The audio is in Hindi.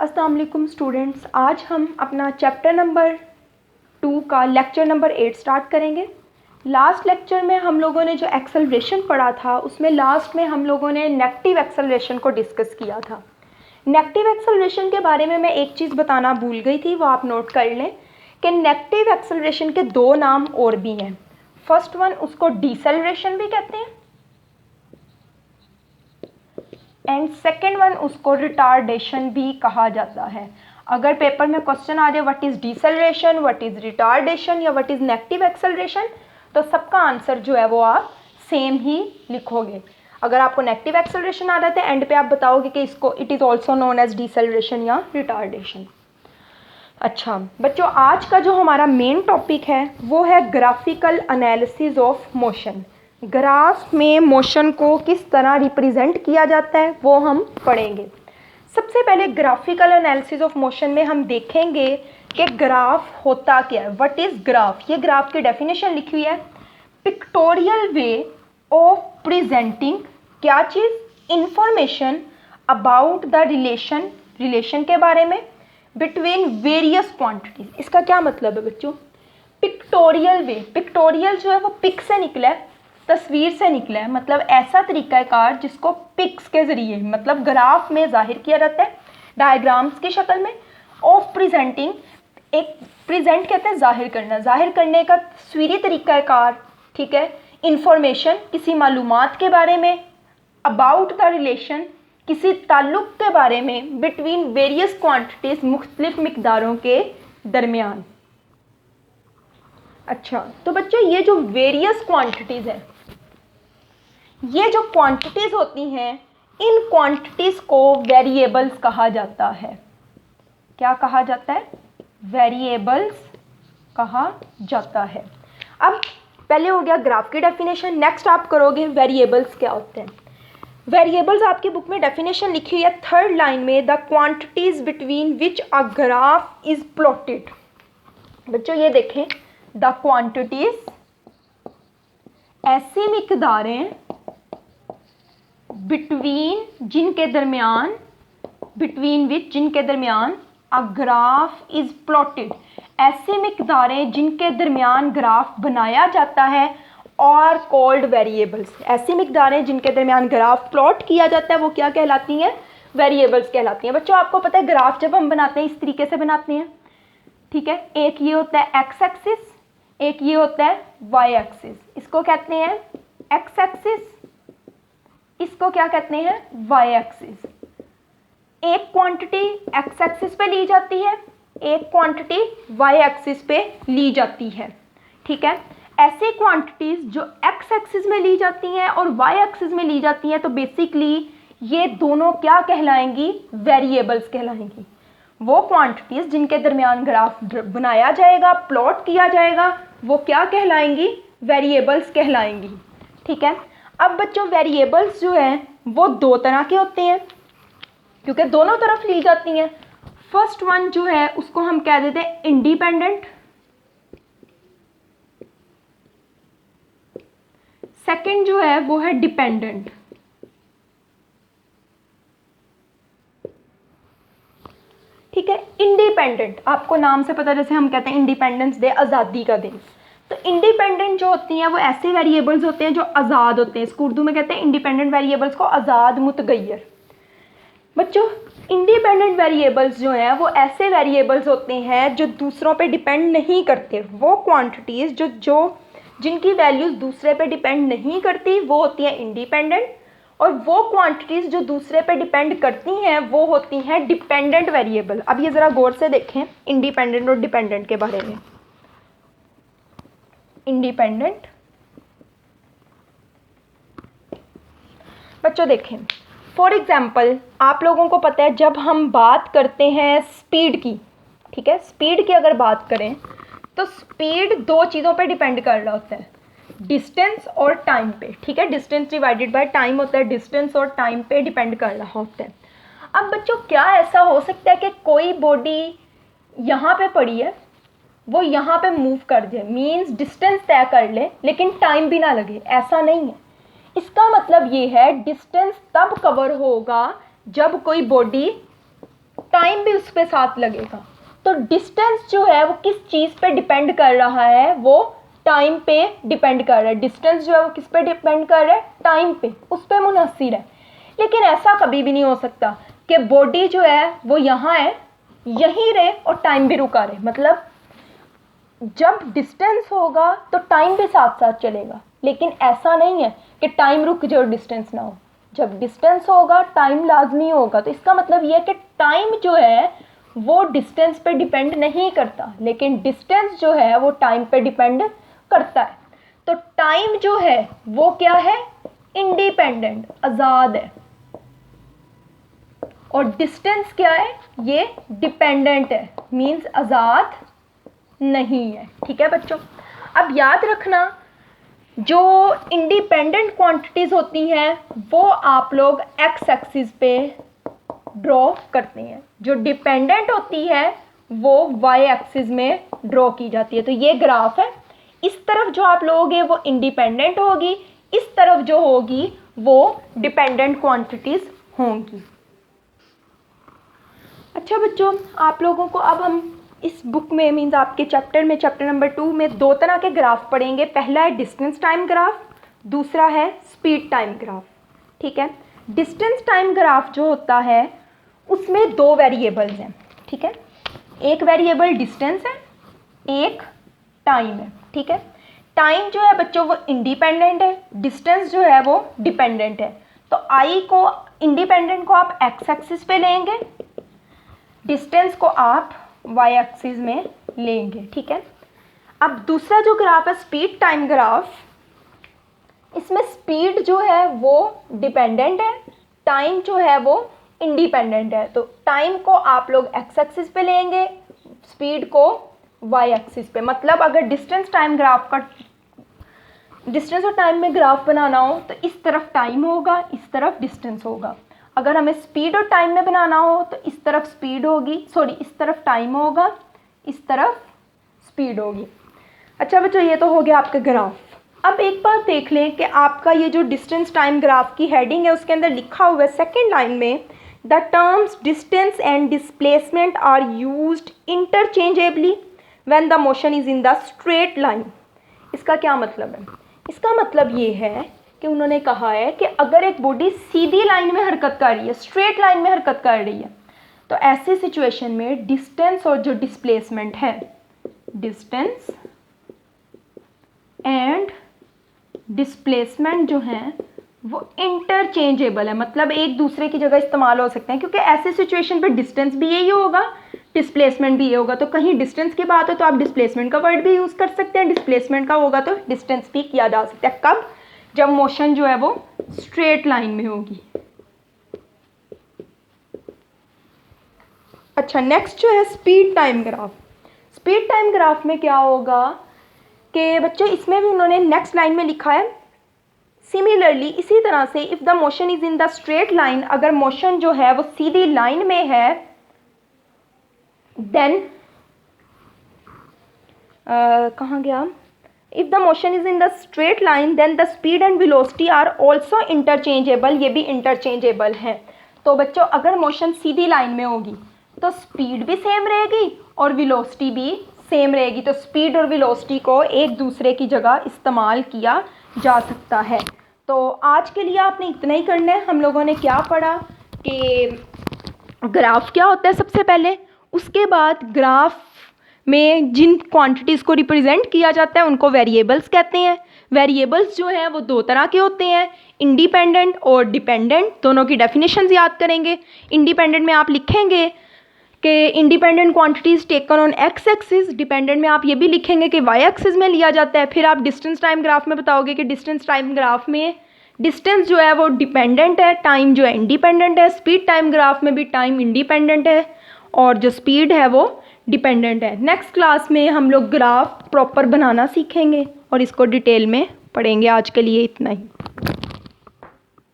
अस्सलाम वालेकुम स्टूडेंट्स, आज हम अपना चैप्टर नंबर 2 का लेक्चर नंबर 8 स्टार्ट करेंगे। लास्ट लेक्चर में हम लोगों ने जो एक्सेलरेशन पढ़ा था उसमें लास्ट में हम लोगों ने नेगेटिव एक्सेलरेशन को डिस्कस किया था। नेगेटिव एक्सेलरेशन के बारे में मैं एक चीज़ बताना भूल गई थी, वो आप नोट कर लें कि नेगेटिव एक्सेलरेशन के दो नाम और भी हैं। फर्स्ट वन उसको डिसेलरेशन भी कहते हैं एंड सेकेंड वन उसको रिटार्डेशन भी कहा जाता है। अगर पेपर में क्वेश्चन आ जाए what is deceleration, what is retardation या व्हाट इज़ नेगेटिव एक्सेलरेशन, तो सबका आंसर जो है वो आप सेम ही लिखोगे। अगर आपको नेगेटिव एक्सेलरेशन आ जाता है एंड पे आप बताओगे कि इसको it is also known as deceleration या रिटार्डेशन। अच्छा बच्चों, आज का जो हमारा मेन टॉपिक है वो है graphical analysis of motion. Graph में मोशन को किस तरह रिप्रेजेंट किया जाता है वो हम पढ़ेंगे। सबसे पहले ग्राफिकल एनालिसिस ऑफ मोशन में हम देखेंगे कि ग्राफ होता क्या है। What is graph? ये ग्राफ की डेफिनेशन लिखी हुई है, पिक्टोरियल वे ऑफ प्रेजेंटिंग क्या चीज़, इंफॉर्मेशन अबाउट द रिलेशन के बारे में बिटवीन वेरियस क्वांटिटीज। इसका क्या मतलब है बच्चों? पिक्टोरियल वे, पिक्टोरियल जो है वो पिक से निकला है, तस्वीर से निकला है, मतलब ऐसा तरीक़ाकार जिसको पिक्स के ज़रिए मतलब ग्राफ में जाहिर किया जाता है डायग्राम्स की शक्ल में। ऑफ प्रेजेंटिंग, एक प्रेजेंट कहते हैं जाहिर करना, जाहिर करने का तस्वीरी तरीक़ाकार, ठीक है। इंफॉर्मेशन, किसी मालूमात के बारे में। अबाउट द रिलेशन, किसी ताल्लुक़ के बारे में। बिटवीन वेरियस क्वांटिटीज़, मुख्तलिफ मिकदारों के दरमियान। अच्छा तो बच्चों, ये जो वेरियस क्वांटिटीज़ है, ये जो क्वांटिटीज़ होती हैं, इन क्वांटिटीज़ को वेरिएबल्स कहा जाता है। क्या कहा जाता है? वेरिएबल्स कहा जाता है। अब पहले हो गया ग्राफ की डेफिनेशन, नेक्स्ट आप करोगे वेरिएबल्स क्या होते हैं। वेरिएबल्स आपकी बुक में डेफिनेशन लिखी हुई है थर्ड लाइन में, the quantities between which a graph is plotted. बच्चों ये देखें, द क्वांटिटीज़ ऐसी मिकदारें बिटवीन जिनके दरमियान, बिटवीन विच जिनके दरमियान अ ग्राफ इज़ प्लॉटेड, ऐसी मिकदारें जिनके दरमियान ग्राफ बनाया जाता है और कॉल्ड वेरिएबल्स। ऐसी मिकदारें जिनके दरमियान ग्राफ प्लॉट किया जाता है वो क्या कहलाती हैं? वेरिएबल्स कहलाती हैं। बच्चों आपको पता है ग्राफ जब हम बनाते हैं इस तरीके से बनाते हैं, ठीक है। एक ये होता है एक्स एक्सिस, एक ये होता है वाई एक्सिस। इसको कहते हैं एक्स एक्सिस, इसको क्या कहते हैं? Y axis. एक क्वांटिटी एक्स एक्सिस पे ली जाती है, एक क्वांटिटी वाई एक्सिस पे ली जाती है, ठीक है। ऐसी क्वांटिटीज़ जो एक्स एक्सिस में ली जाती हैं और वाई एक्सिस में ली जाती हैं, तो बेसिकली ये दोनों क्या कहलाएंगी? वेरिएबल्स कहलाएंगी। वो क्वांटिटीज़ जिनके दरमियान ग्राफ बनाया जाएगा, प्लॉट किया जाएगा, वो क्या कहलाएंगी? वेरिएबल्स कहलाएंगी, ठीक है। अब बच्चों वेरिएबल्स जो हैं वो दो तरह के होते हैं क्योंकि दोनों तरफ ली जाती हैं। फर्स्ट वन जो है उसको हम कह देते हैं इंडिपेंडेंट, सेकंड जो है वो है डिपेंडेंट। ठीक है, इंडिपेंडेंट आपको नाम से पता, जैसे हम कहते हैं इंडिपेंडेंस डे, आज़ादी का दिन। तो इंडिपेंडेंट जो होती हैं वो ऐसे वेरिएबल्स होते हैं जो आज़ाद होते हैं। इसको उर्दू में कहते हैं इंडिपेंडेंट वेरिएबल्स को आज़ाद मुतगय्यर। बच्चों इंडिपेंडेंट वेरिएबल्स जो हैं वो ऐसे वेरिएबल्स होते हैं जो दूसरों पे डिपेंड नहीं करते। वो क्वांटिटीज़ जो जिनकी वैल्यूज़ दूसरे पे डिपेंड नहीं करती वो होती हैं इंडिपेंडेंट, और वो क्वांटिटीज़ जो दूसरे पे डिपेंड करती हैं वो होती हैं डिपेंडेंट वेरिएबल। अब ये ज़रा गौर से देखें इंडिपेंडेंट और डिपेंडेंट के बारे में। इंडिपेंडेंट बच्चों देखें, फॉर एग्जाम्पल आप लोगों को पता है जब हम बात करते हैं स्पीड की, ठीक है, स्पीड की अगर बात करें तो स्पीड दो चीज़ों पे डिपेंड कर रहा होता है, डिस्टेंस और टाइम पे, ठीक है। डिस्टेंस डिवाइडेड बाय टाइम होता है, डिस्टेंस और टाइम पे डिपेंड कर रहा होता है। अब बच्चों क्या ऐसा हो सकता है कि कोई बॉडी यहाँ पे पड़ी है, वो यहाँ पे मूव कर जाए, मीन्स डिस्टेंस तय कर ले लेकिन टाइम भी ना लगे? ऐसा नहीं है। इसका मतलब ये है डिस्टेंस तब कवर होगा जब कोई बॉडी टाइम भी उस पे साथ लगेगा। तो डिस्टेंस जो है वो किस चीज़ पे डिपेंड कर रहा है, वो टाइम पे डिपेंड कर रहा है। डिस्टेंस जो है वो किस पे डिपेंड कर रहा है, टाइम पे, उस पे मुनहसिर है। लेकिन ऐसा कभी भी नहीं हो सकता कि बॉडी जो है वो यहाँ है, यहीं रहे और टाइम भी रुका रहे। मतलब जब डिस्टेंस होगा तो टाइम भी साथ साथ चलेगा, लेकिन ऐसा नहीं है कि टाइम रुक जाए और डिस्टेंस ना हो। जब डिस्टेंस होगा टाइम लाजमी होगा। तो इसका मतलब ये है कि टाइम जो है वो डिस्टेंस पे डिपेंड नहीं करता, लेकिन डिस्टेंस जो है वो टाइम पे डिपेंड करता है। तो टाइम जो है वो क्या है, इंडिपेंडेंट, आज़ाद है, और डिस्टेंस क्या है, ये डिपेंडेंट है, मींस आज़ाद नहीं है। ठीक है बच्चों, अब याद रखना जो इंडिपेंडेंट क्वांटिटीज़ होती हैं वो आप लोग एक्स एक्सिस पे ड्रॉ करते हैं, जो डिपेंडेंट होती है वो वाई एक्सिस में ड्रॉ की जाती है। तो ये ग्राफ है, इस तरफ जो आप लोगे वो इंडिपेंडेंट होगी, इस तरफ जो होगी वो डिपेंडेंट क्वांटिटीज़ होंगी। अच्छा बच्चों, आप लोगों को अब हम इस बुक में मीन्स आपके चैप्टर में, चैप्टर नंबर 2 में 2 तरह के ग्राफ पढ़ेंगे। पहला है डिस्टेंस टाइम ग्राफ, दूसरा है स्पीड टाइम ग्राफ। ठीक है, डिस्टेंस टाइम ग्राफ जो होता है उसमें 2 वेरिएबल्स हैं। ठीक है, एक वेरिएबल डिस्टेंस है, एक टाइम है। ठीक है, टाइम जो है बच्चों वो इंडिपेंडेंट है, डिस्टेंस जो है वो डिपेंडेंट है। तो आई को, इंडिपेंडेंट को आप एक्स एक्सिस पे लेंगे, डिस्टेंस को आप वाई एक्सिस में लेंगे। ठीक है, अब दूसरा जो ग्राफ है स्पीड टाइम ग्राफ, इसमें स्पीड जो है वो डिपेंडेंट है, टाइम जो है वो इंडिपेंडेंट है। तो टाइम को आप लोग एक्स एक्सिस पे लेंगे, स्पीड को वाई एक्सिस पे। मतलब अगर डिस्टेंस टाइम ग्राफ का, डिस्टेंस और टाइम में ग्राफ बनाना हो तो इस तरफ टाइम होगा, इस तरफ डिस्टेंस होगा। अगर हमें स्पीड और टाइम में बनाना हो तो इस तरफ स्पीड होगी, सॉरी इस तरफ टाइम होगा, इस तरफ स्पीड होगी। अच्छा बच्चों, ये तो हो गया आपका ग्राफ। अब एक बात देख लें कि आपका ये जो डिस्टेंस टाइम ग्राफ की हेडिंग है उसके अंदर लिखा हुआ है सेकेंड लाइन में, the terms distance and displacement are used interchangeably when the motion is in the straight line. इसका क्या मतलब है? इसका मतलब ये है कि उन्होंने कहा है कि अगर एक बॉडी सीधी लाइन में हरकत कर रही है, स्ट्रेट लाइन में हरकत कर रही है, तो ऐसी सिचुएशन में डिस्टेंस और जो डिस्प्लेसमेंट है, डिस्टेंस एंड डिस्प्लेसमेंट जो है वो इंटरचेंजेबल है। मतलब एक दूसरे की जगह इस्तेमाल हो सकते हैं, क्योंकि ऐसे सिचुएशन पे डिस्टेंस भी यही होगा, डिस्प्लेसमेंट भी ये होगा। तो कहीं डिस्टेंस की बात हो तो आप डिस्प्लेसमेंट का वर्ड भी यूज़ कर सकते हैं, डिस्प्लेसमेंट का होगा तो डिस्टेंस भी किया जा सकता है। कब? जब मोशन जो है वो स्ट्रेट लाइन में होगी। अच्छा, नेक्स्ट जो है speed time graph. Speed time graph में क्या होगा कि बच्चों इसमें भी उन्होंने नेक्स्ट लाइन में लिखा है सिमिलरली, इसी तरह से if the motion is in the straight line, अगर मोशन जो है वो सीधी लाइन में है, देन कहाँ गया, if the motion is in the straight line then the speed and velocity are also interchangeable, ये भी इंटरचेंजेबल है। तो बच्चों अगर मोशन सीधी लाइन में होगी तो स्पीड भी सेम रहेगी और वेलोसिटी भी सेम रहेगी। तो स्पीड और वेलोसिटी को एक दूसरे की जगह इस्तेमाल किया जा सकता है। तो आज के लिए आपने इतना ही करना है। हम लोगों ने क्या पढ़ा कि ग्राफ क्या होता है सबसे पहले, उसके बाद ग्राफ में जिन क्वांटिटीज़ को रिप्रेजेंट किया जाता है उनको वेरिएबल्स कहते हैं। वेरिएबल्स जो हैं वो 2 तरह के होते हैं, इंडिपेंडेंट और डिपेंडेंट। दोनों की डेफिनेशंस याद करेंगे। इंडिपेंडेंट में आप लिखेंगे कि independent quantities taken on x axis, dependent में आप ये भी लिखेंगे कि वाई एक्सिस में लिया जाता है। फिर आप डिस्टेंस टाइम ग्राफ में बताओगे कि डिस्टेंस टाइम ग्राफ में डिस्टेंस जो है वो डिपेंडेंट है, टाइम जो है इंडिपेंडेंट है। स्पीड टाइम ग्राफ में भी टाइम इंडिपेंडेंट है और जो स्पीड है वो डिपेंडेंट है। नेक्स्ट क्लास में हम लोग ग्राफ प्रॉपर बनाना सीखेंगे और इसको डिटेल में पढ़ेंगे। आज के लिए इतना ही।